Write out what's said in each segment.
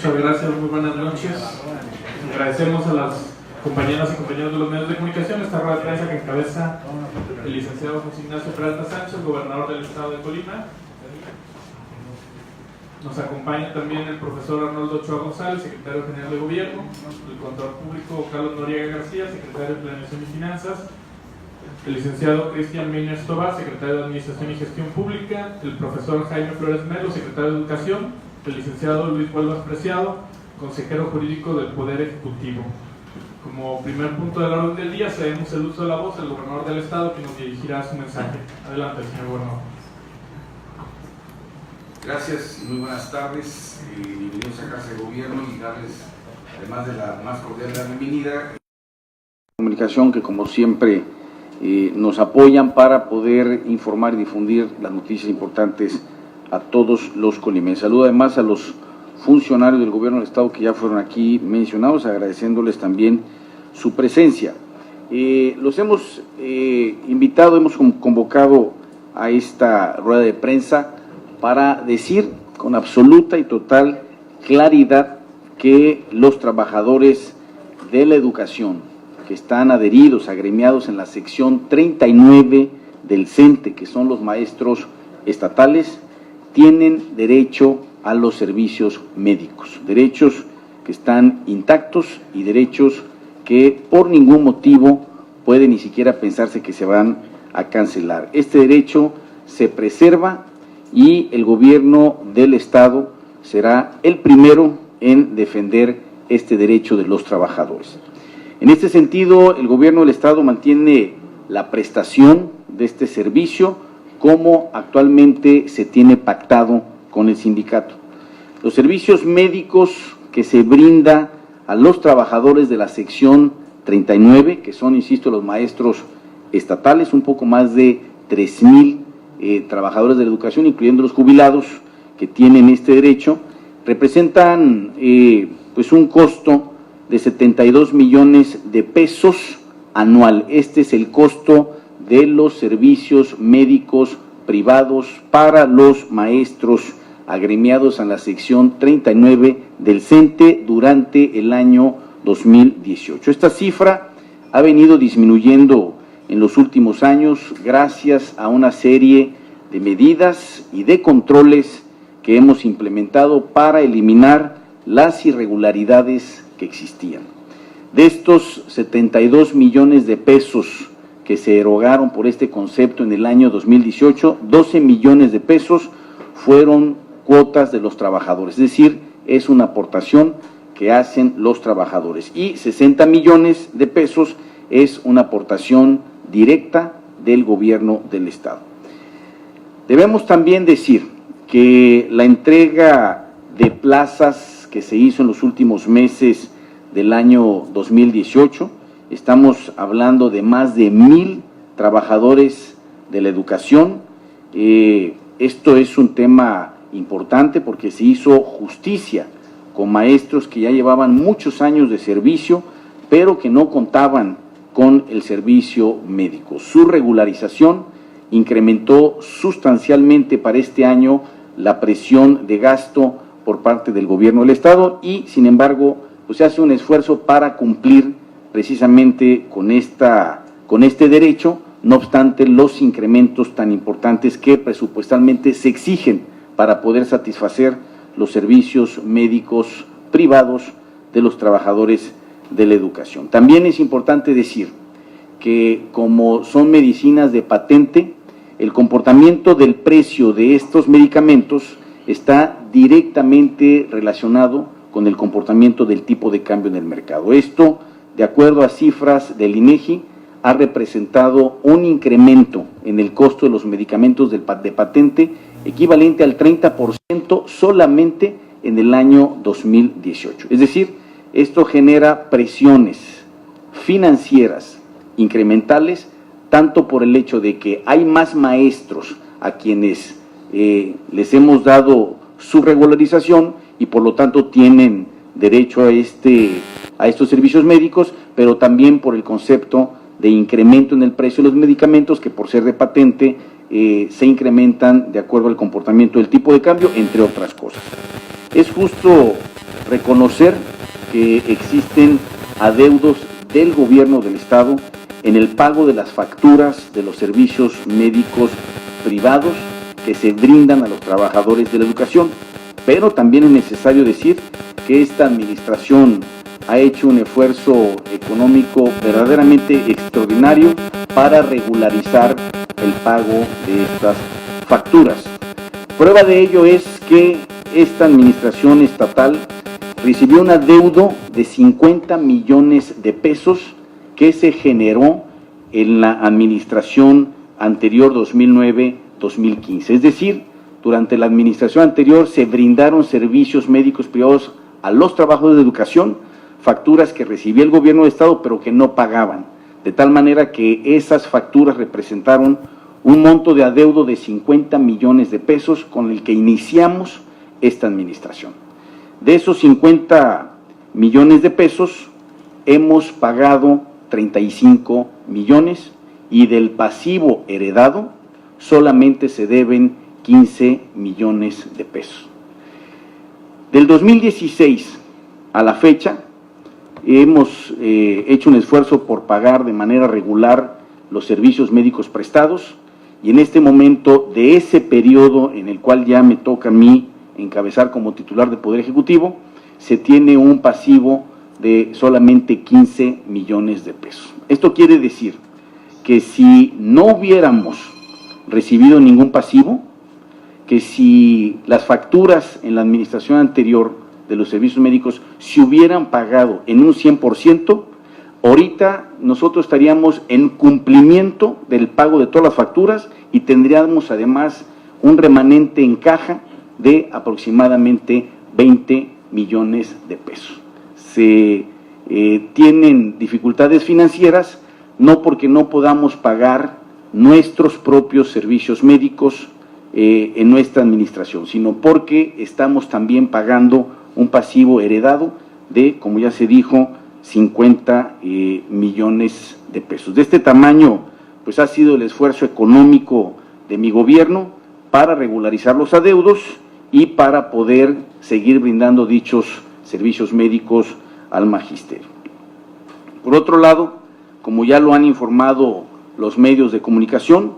Muchas gracias, muy buenas noches. Agradecemos a las compañeras y compañeros de los medios de comunicación esta rueda de prensa que encabeza el licenciado José Ignacio Peralta Sánchez, gobernador del estado de Colima. Nos acompaña también el profesor Arnoldo Ochoa González, secretario general de Gobierno, el contador público Carlos Noriega García, secretario de Planeación y Finanzas, el licenciado Cristian Meñas Tobar, secretario de Administración y Gestión Pública, el profesor Jaime Flores Melo, secretario de Educación, el licenciado Luis Huelvas Preciado, consejero jurídico del Poder Ejecutivo. Como primer punto del orden del día, cedemos el uso de la voz al gobernador del estado, que nos dirigirá su mensaje. Adelante, señor gobernador. Gracias, muy buenas tardes, bienvenidos a Casa de Gobierno y darles, además de la más cordial la bienvenida, comunicación que como siempre nos apoyan para poder informar y difundir las noticias importantes a todos los colimenses. Saludo además a los funcionarios del gobierno del estado que ya fueron aquí mencionados, agradeciéndoles también su presencia. Los hemos invitado, hemos convocado a esta rueda de prensa para decir con absoluta y total claridad que los trabajadores de la educación que están adheridos, agremiados en la sección 39 del CENTE, que son los maestros estatales, tienen derecho a los servicios médicos, derechos que están intactos y derechos que por ningún motivo puede ni siquiera pensarse que se van a cancelar. Este derecho se preserva y el gobierno del estado será el primero en defender este derecho de los trabajadores. En este sentido, el gobierno del estado mantiene la prestación de este servicio como actualmente se tiene pactado con el sindicato. Los servicios médicos que se brinda a los trabajadores de la sección 39, que son, insisto, los maestros estatales, un poco más de 3,000 trabajadores de la educación, incluyendo los jubilados que tienen este derecho, representan pues un costo de 72 millones de pesos anual. Este es el costo de los servicios médicos privados para los maestros agremiados en la sección 39 del CENTE durante el año 2018. Esta cifra ha venido disminuyendo en los últimos años gracias a una serie de medidas y de controles que hemos implementado para eliminar las irregularidades que existían. De estos 72 millones de pesos que se erogaron por este concepto en el año 2018, 12 millones de pesos fueron cuotas de los trabajadores, es decir, es una aportación que hacen los trabajadores, y 60 millones de pesos es una aportación directa del gobierno del estado. Debemos también decir que la entrega de plazas que se hizo en los últimos meses del año 2018, estamos hablando de más de 1,000 trabajadores de la educación. Esto es un tema importante porque se hizo justicia con maestros que ya llevaban muchos años de servicio, pero que no contaban con el servicio médico. Su regularización incrementó sustancialmente para este año la presión de gasto por parte del gobierno del estado y, sin embargo, pues se hace un esfuerzo para cumplir precisamente con este derecho, no obstante los incrementos tan importantes que presupuestalmente se exigen para poder satisfacer los servicios médicos privados de los trabajadores de la educación. También es importante decir que como son medicinas de patente, el comportamiento del precio de estos medicamentos está directamente relacionado con el comportamiento del tipo de cambio en el mercado. Esto, de acuerdo a cifras del INEGI, ha representado un incremento en el costo de los medicamentos de patente equivalente al 30% solamente en el año 2018. Es decir, esto genera presiones financieras incrementales, tanto por el hecho de que hay más maestros a quienes les hemos dado su regularización y por lo tanto tienen derecho a estos servicios médicos, pero también por el concepto de incremento en el precio de los medicamentos que por ser de patente se incrementan de acuerdo al comportamiento del tipo de cambio, entre otras cosas. Es justo reconocer que existen adeudos del gobierno del Estado en el pago de las facturas de los servicios médicos privados que se brindan a los trabajadores de la educación, pero también es necesario decir que esta administración ha hecho un esfuerzo económico verdaderamente extraordinario para regularizar el pago de estas facturas. Prueba de ello es que esta administración estatal recibió un adeudo de 50 millones de pesos que se generó en la administración anterior 2009-2015. Es decir, durante la administración anterior se brindaron servicios médicos privados a los trabajadores de educación, facturas que recibía el gobierno de Estado pero que no pagaban, de tal manera que esas facturas representaron un monto de adeudo de 50 millones de pesos con el que iniciamos esta administración. De esos 50 millones de pesos hemos pagado 35 millones y del pasivo heredado solamente se deben 15 millones de pesos. Del 2016 a la fecha hemos hecho un esfuerzo por pagar de manera regular los servicios médicos prestados y en este momento de ese periodo en el cual ya me toca a mí encabezar como titular de Poder Ejecutivo, se tiene un pasivo de solamente 15 millones de pesos. Esto quiere decir que si no hubiéramos recibido ningún pasivo, que si las facturas en la administración anterior de los servicios médicos se hubieran pagado en un 100%, ahorita nosotros estaríamos en cumplimiento del pago de todas las facturas y tendríamos además un remanente en caja de aproximadamente 20 millones de pesos. Se tienen dificultades financieras no porque no podamos pagar nuestros propios servicios médicos en nuestra administración, sino porque estamos también pagando un pasivo heredado de, como ya se dijo, 50 millones de pesos. De este tamaño, pues ha sido el esfuerzo económico de mi gobierno para regularizar los adeudos y para poder seguir brindando dichos servicios médicos al magisterio. Por otro lado, como ya lo han informado los medios de comunicación,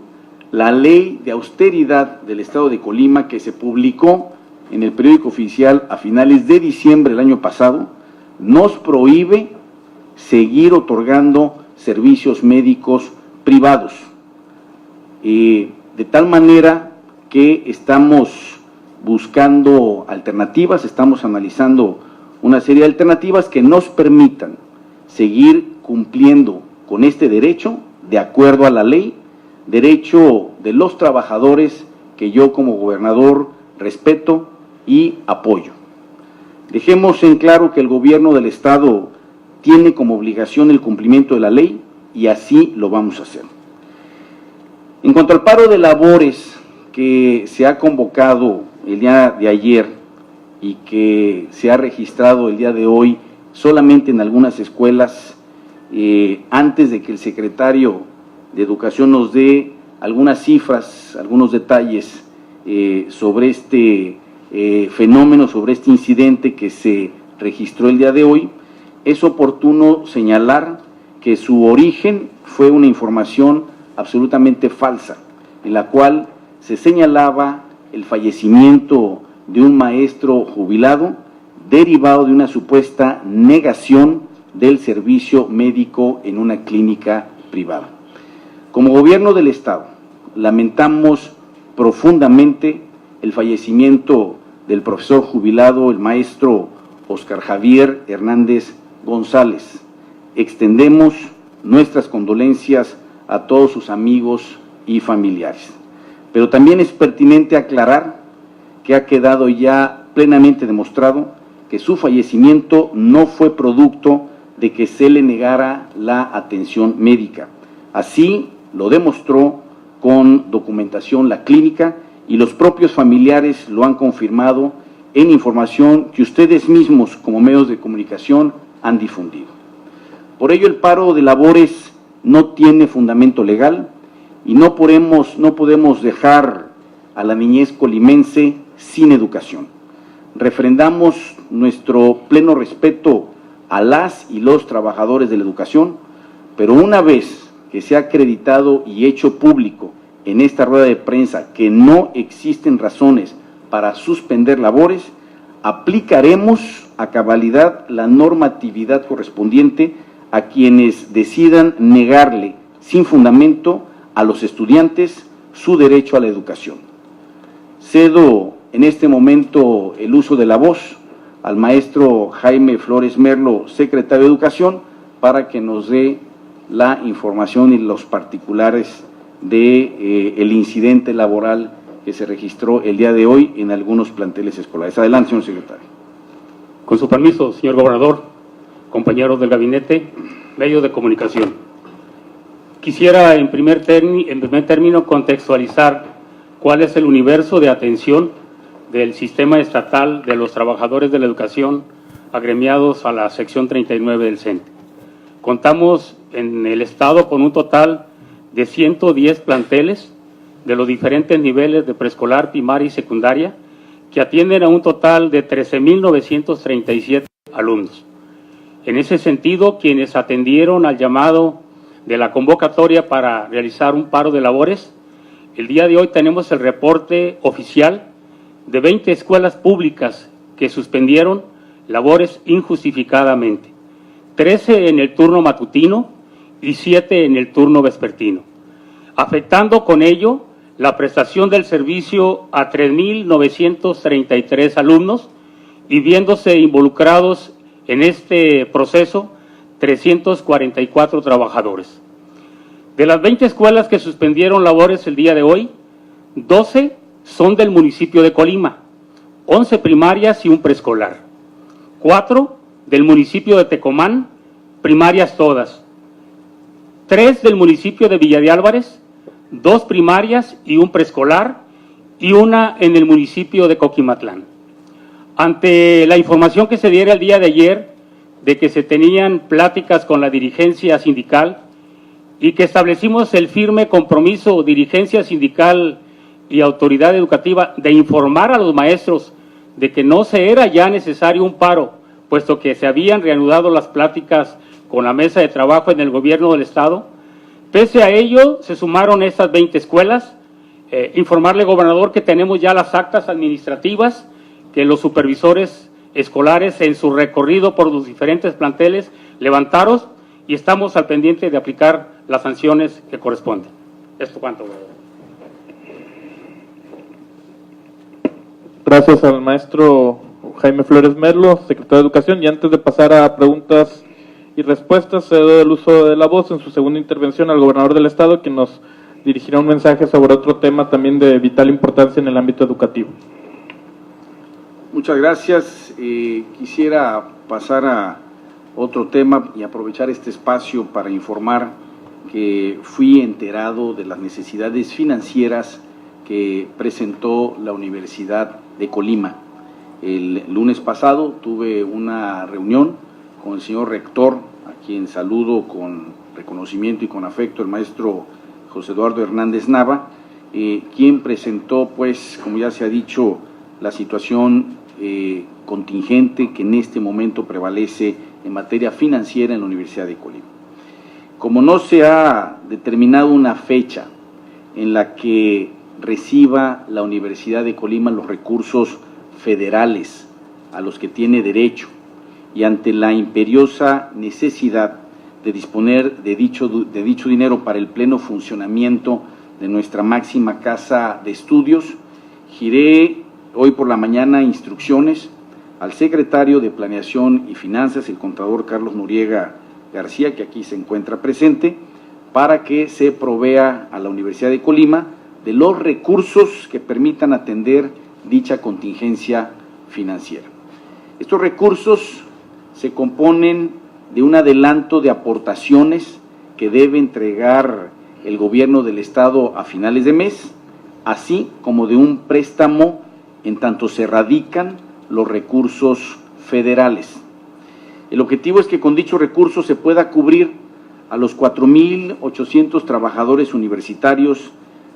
la ley de austeridad del Estado de Colima, que se publicó en el periódico oficial a finales de diciembre del año pasado, nos prohíbe seguir otorgando servicios médicos privados, de tal manera que estamos buscando alternativas, estamos analizando una serie de alternativas que nos permitan seguir cumpliendo con este derecho de acuerdo a la ley, derecho de los trabajadores que yo como gobernador respeto y apoyo. Dejemos en claro que el gobierno del Estado tiene como obligación el cumplimiento de la ley y así lo vamos a hacer. En cuanto al paro de labores que se ha convocado el día de ayer y que se ha registrado el día de hoy solamente en algunas escuelas, antes de que el secretario de Educación nos dé algunas cifras, algunos detalles sobre este fenómeno, sobre este incidente que se registró el día de hoy, es oportuno señalar que su origen fue una información absolutamente falsa, en la cual se señalaba el fallecimiento de un maestro jubilado derivado de una supuesta negación del servicio médico en una clínica privada. Como gobierno del Estado, lamentamos profundamente el fallecimiento del profesor jubilado, el maestro Oscar Javier Hernández González. Extendemos nuestras condolencias a todos sus amigos y familiares. Pero también es pertinente aclarar que ha quedado ya plenamente demostrado que su fallecimiento no fue producto de que se le negara la atención médica. Así lo demostró con documentación la clínica y los propios familiares lo han confirmado en información que ustedes mismos como medios de comunicación han difundido. Por ello el paro de labores no tiene fundamento legal y no podemos dejar a la niñez colimense sin educación. refrendamos nuestro pleno respeto a las y los trabajadores de la educación, pero una vez que se ha acreditado y hecho público en esta rueda de prensa que no existen razones para suspender labores, aplicaremos a cabalidad la normatividad correspondiente a quienes decidan negarle sin fundamento a los estudiantes su derecho a la educación. Cedo en este momento el uso de la voz al maestro Jaime Flores Merlo, secretario de Educación, para que nos dé la información y los particulares de el incidente laboral que se registró el día de hoy en algunos planteles escolares. Adelante, señor secretario. Con su permiso, señor gobernador, compañeros del gabinete, medios de comunicación. Quisiera en primer término contextualizar cuál es el universo de atención del sistema estatal de los trabajadores de la educación agremiados a la sección 39 del CENTE. Contamos en el estado con un total de 110 planteles de los diferentes niveles de preescolar, primaria y secundaria, que atienden a un total de 13.937 alumnos. En ese sentido, quienes atendieron al llamado de la convocatoria para realizar un paro de labores, el día de hoy tenemos el reporte oficial de 20 escuelas públicas que suspendieron labores injustificadamente, 13 en el turno matutino y 7 en el turno vespertino, afectando con ello la prestación del servicio a 3.933 alumnos y viéndose involucrados en este proceso 344 trabajadores. De las 20 escuelas que suspendieron labores el día de hoy, 12 son del municipio de Colima, 11 primarias y un preescolar, 4 del municipio de Tecomán, primarias todas, 3 del municipio de Villa de Álvarez, 2 primarias y un preescolar, y una en el municipio de Coquimatlán. Ante la información que se diera el día de ayer de que se tenían pláticas con la dirigencia sindical y que establecimos el firme compromiso, dirigencia sindical y autoridad educativa, de informar a los maestros de que no se era ya necesario un paro, puesto que se habían reanudado las pláticas con la mesa de trabajo en el gobierno del estado. Pese a ello, se sumaron estas 20 escuelas. Informarle, gobernador, que tenemos ya las actas administrativas que los supervisores escolares en su recorrido por los diferentes planteles levantaron y estamos al pendiente de aplicar las sanciones que corresponden. Esto cuanto, gobernador. Gracias al maestro Jaime Flores Merlo, secretario de Educación. Y antes de pasar a preguntas y respuestas, cedo el uso de la voz en su segunda intervención al gobernador del estado, quien nos dirigirá un mensaje sobre otro tema también de vital importancia en el ámbito educativo. Muchas gracias. Quisiera pasar a otro tema y aprovechar este espacio para informar que fui enterado de las necesidades financieras que presentó la Universidad de Colima. El lunes pasado tuve una reunión con el señor rector, a quien saludo con reconocimiento y con afecto, el maestro José Eduardo Hernández Nava, quien presentó, pues, como ya se ha dicho, la situación contingente que en este momento prevalece en materia financiera en la Universidad de Colima. Como no se ha determinado una fecha en la que reciba la Universidad de Colima los recursos federales a los que tiene derecho, y ante la imperiosa necesidad de disponer de dicho dinero para el pleno funcionamiento de nuestra máxima casa de estudios, giré hoy por la mañana instrucciones al secretario de Planeación y Finanzas, el contador Carlos Noriega García, que aquí se encuentra presente, para que se provea a la Universidad de Colima de los recursos que permitan atender dicha contingencia financiera. Estos recursos se componen de un adelanto de aportaciones que debe entregar el gobierno del estado a finales de mes, así como de un préstamo en tanto se radican los recursos federales. El objetivo es que con dichos recursos se pueda cubrir a los 4.800 trabajadores universitarios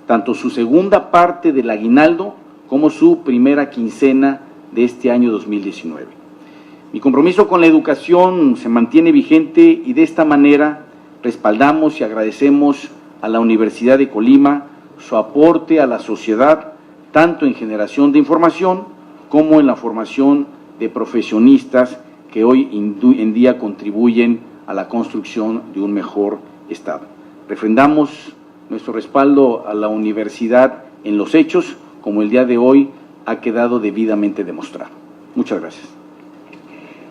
tanto su segunda parte del aguinaldo como su primera quincena de este año 2019. Mi compromiso con la educación se mantiene vigente y de esta manera respaldamos y agradecemos a la Universidad de Colima su aporte a la sociedad, tanto en generación de información como en la formación de profesionistas que hoy en día contribuyen a la construcción de un mejor Estado. Refrendamos nuestro respaldo a la universidad en los hechos, como el día de hoy ha quedado debidamente demostrado. Muchas gracias.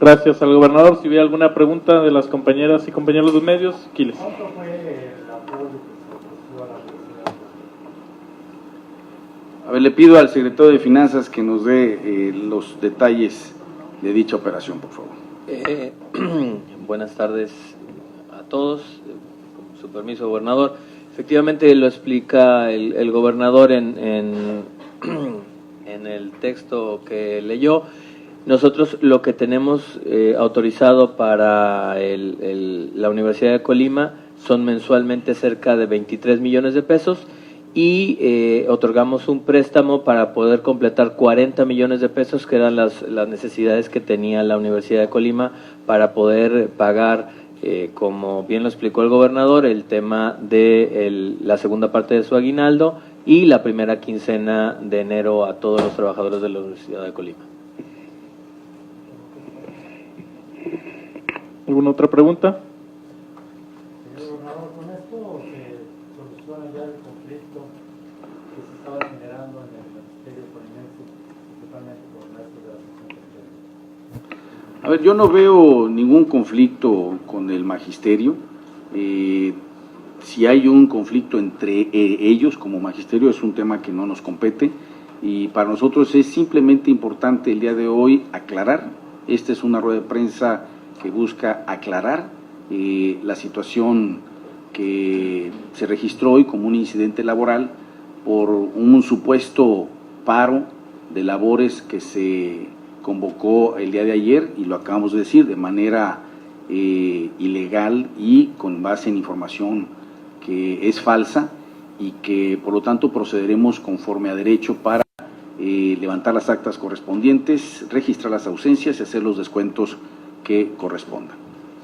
Gracias al gobernador. Si hubiera alguna pregunta de las compañeras y compañeros de los medios, Quiles. ¿Cuánto fue el apoyo que se ofreció a la universidad? A ver, le pido al secretario de Finanzas que nos dé los detalles de dicha operación, por favor. Buenas tardes a todos. Con su permiso, gobernador. Efectivamente, lo explica el gobernador en el texto que leyó. Nosotros lo que tenemos autorizado para la Universidad de Colima son mensualmente cerca de 23 millones de pesos y otorgamos un préstamo para poder completar 40 millones de pesos, que eran las necesidades que tenía la Universidad de Colima para poder pagar, como bien lo explicó el gobernador, el tema de la segunda parte de su aguinaldo y la primera quincena de enero a todos los trabajadores de la Universidad de Colima. ¿Alguna otra pregunta? Señor gobernador, con esto se soluciona ya el conflicto que se estaba generando en el magisterio colimense, principalmente por el maestro de la sección. A ver, yo no veo ningún conflicto con el magisterio. Si hay un conflicto entre ellos como magisterio es un tema que no nos compete y para nosotros es simplemente importante el día de hoy aclarar. Esta es una rueda de prensa que busca aclarar la situación que se registró hoy como un incidente laboral por un supuesto paro de labores que se convocó el día de ayer, y lo acabamos de decir, de manera ilegal y con base en información que es falsa y que por lo tanto procederemos conforme a derecho para levantar las actas correspondientes, registrar las ausencias y hacer los descuentos que correspondan.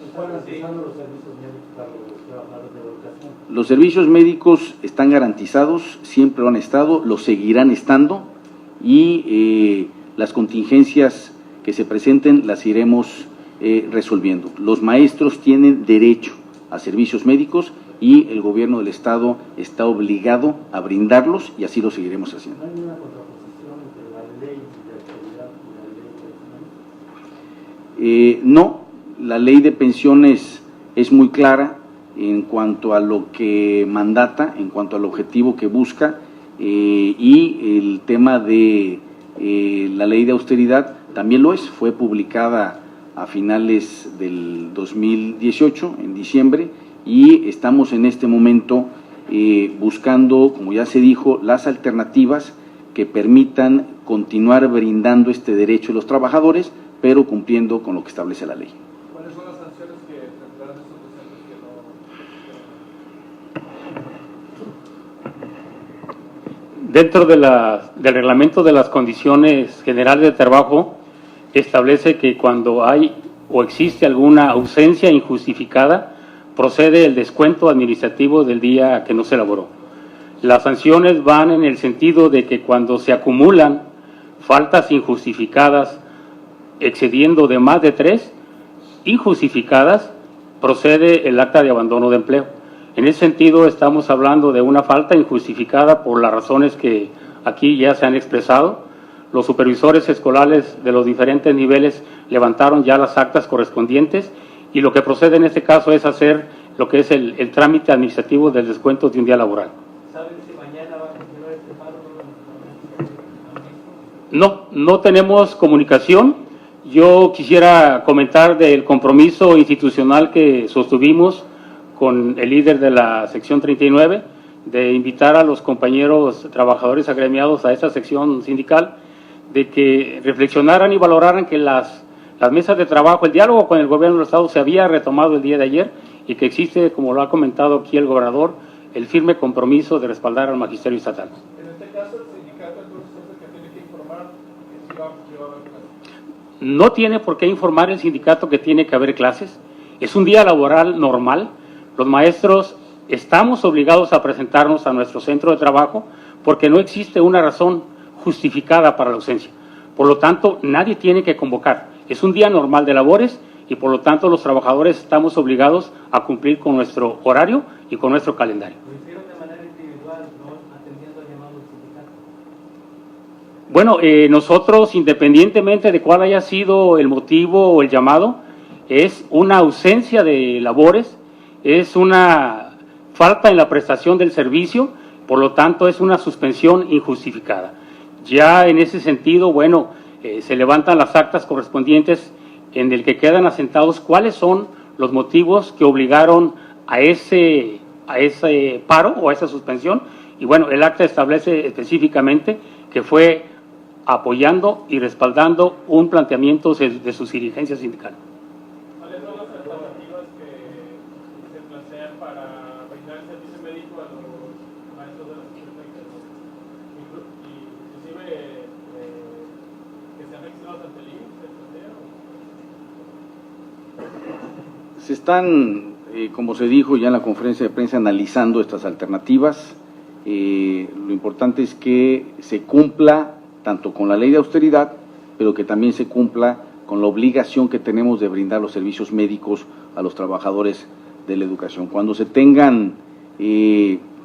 ¿Están garantizando los servicios médicos para los trabajadores de la educación? Los servicios médicos están garantizados, siempre lo han estado, lo seguirán estando y las contingencias que se presenten las iremos resolviendo. Los maestros tienen derecho a servicios médicos y el gobierno del Estado está obligado a brindarlos y así lo seguiremos haciendo. ¿No hay ninguna contraposición entre la ley de autoridad y la ley de pensiones? No, la ley de pensiones es muy clara en cuanto a lo que mandata, en cuanto al objetivo que busca y el tema de la ley de austeridad también lo es, fue publicada a finales del 2018, en diciembre, y estamos en este momento buscando, como ya se dijo, las alternativas que permitan continuar brindando este derecho a los trabajadores, pero cumpliendo con lo que establece la ley. ¿Cuáles son las sanciones que tendrán estos docentes que no? Dentro del reglamento de las condiciones generales de trabajo, establece que cuando hay o existe alguna ausencia injustificada, procede el descuento administrativo del día que no se elaboró. Las sanciones van en el sentido de que cuando se acumulan faltas injustificadas excediendo de más de 3 injustificadas, procede el acta de abandono de empleo. En ese sentido estamos hablando de una falta injustificada por las razones que aquí ya se han expresado. Los supervisores escolares de los diferentes niveles levantaron ya las actas correspondientes y lo que procede en este caso es hacer lo que es el trámite administrativo del descuento de un día laboral. ¿Saben si mañana va a continuar este paro? No tenemos comunicación. Yo quisiera comentar del compromiso institucional que sostuvimos con el líder de la sección 39, de invitar a los compañeros trabajadores agremiados a esta sección sindical, de que reflexionaran y valoraran que las mesas de trabajo, el diálogo con el gobierno del Estado se había retomado el día de ayer y que existe, como lo ha comentado aquí el gobernador, el firme compromiso de respaldar al magisterio estatal. En este caso, el sindicato entonces es el que tiene que informar si No tiene por qué informar el sindicato que tiene que haber clases. Es un día laboral normal. Los maestros estamos obligados a presentarnos a nuestro centro de trabajo porque no existe una razón justificada para la ausencia. Por lo tanto, nadie tiene que convocar. Es un día normal de labores y por lo tanto los trabajadores estamos obligados a cumplir con nuestro horario y con nuestro calendario. Lo hicieron de manera individual, no atendiendo al llamado del sindicato. Bueno, nosotros, independientemente de cuál haya sido el motivo o el llamado, es una ausencia de labores, es una falta en la prestación del servicio, por lo tanto es una suspensión injustificada. Ya en ese sentido, bueno, se levantan las actas correspondientes en el que quedan asentados cuáles son los motivos que obligaron a ese paro o a esa suspensión. Y bueno, el acta establece específicamente que fue apoyando y respaldando un planteamiento de sus dirigencias sindicales. ¿Cuáles son las alternativas que se plantean para brindar el servicio médico a los maestros de la sección 32? Inclusive que sean registrados ante el IMSS, Se están, como se dijo ya en la conferencia de prensa, analizando estas alternativas. Lo importante es que se cumpla tanto con la ley de austeridad, pero que también se cumpla con la obligación que tenemos de brindar los servicios médicos a los trabajadores de la educación. Cuando se tengan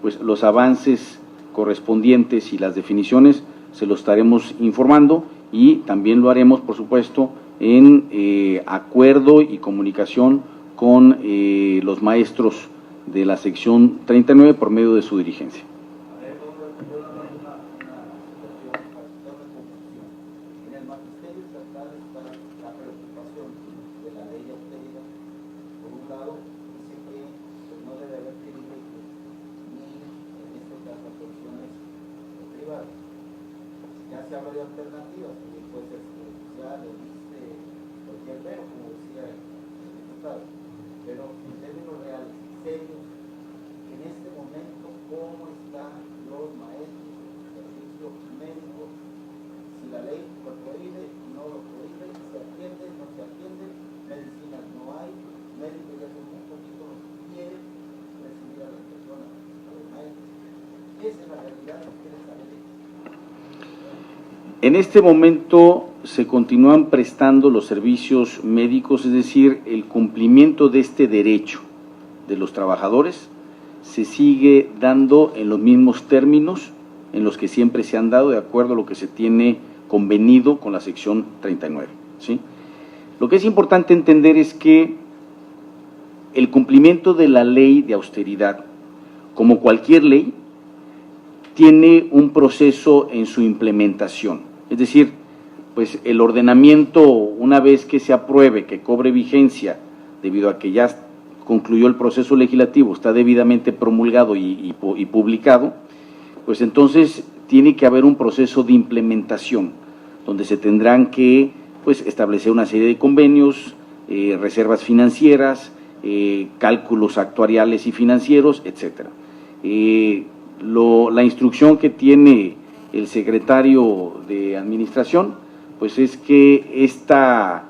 pues los avances correspondientes y las definiciones, se lo estaremos informando y también lo haremos, por supuesto, en acuerdo y comunicación con los maestros de la sección 39 por medio de su dirigencia. Ya se habla de alternativas, que puede ser social, cualquier vero, como decía el diputado, pero en términos reales, serios, en este momento, ¿cómo están los maestros del servicio médico? Si la ley lo prohíbe, no lo prohíbe, se atiende, no se atiende, medicinas no hay, médicos ya son muy poquito los que quieren recibir a las personas, a los maestros. Esa es la realidad que quieren saber. En este momento se continúan prestando los servicios médicos, es decir, el cumplimiento de este derecho de los trabajadores se sigue dando en los mismos términos en los que siempre se han dado, de acuerdo a lo que se tiene convenido con la sección 39. ¿Sí? Lo que es importante entender es que el cumplimiento de la ley de austeridad, como cualquier ley, tiene un proceso en su implementación. Es decir, pues el ordenamiento, una vez que se apruebe, que cobre vigencia, debido a que ya concluyó el proceso legislativo, está debidamente promulgado y publicado, pues entonces tiene que haber un proceso de implementación, donde se tendrán que pues establecer una serie de convenios, reservas financieras, cálculos actuariales y financieros, etcétera. La instrucción que tiene el secretario de Administración, pues es que estas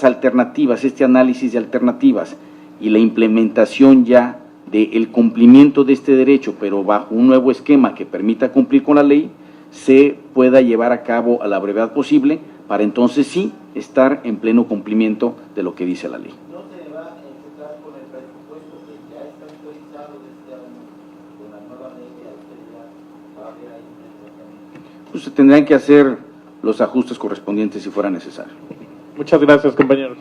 alternativas, este análisis de alternativas y la implementación ya del cumplimiento de este derecho, pero bajo un nuevo esquema que permita cumplir con la ley, se pueda llevar a cabo a la brevedad posible, para entonces sí estar en pleno cumplimiento de lo que dice la ley. No se va a empezar con el presupuesto que ya está autorizado desde año, con la nueva ley de austeridad, va a haber ahí un desplazamiento. Pues se tendrán que hacer los ajustes correspondientes si fuera necesario. Muchas gracias, compañeros.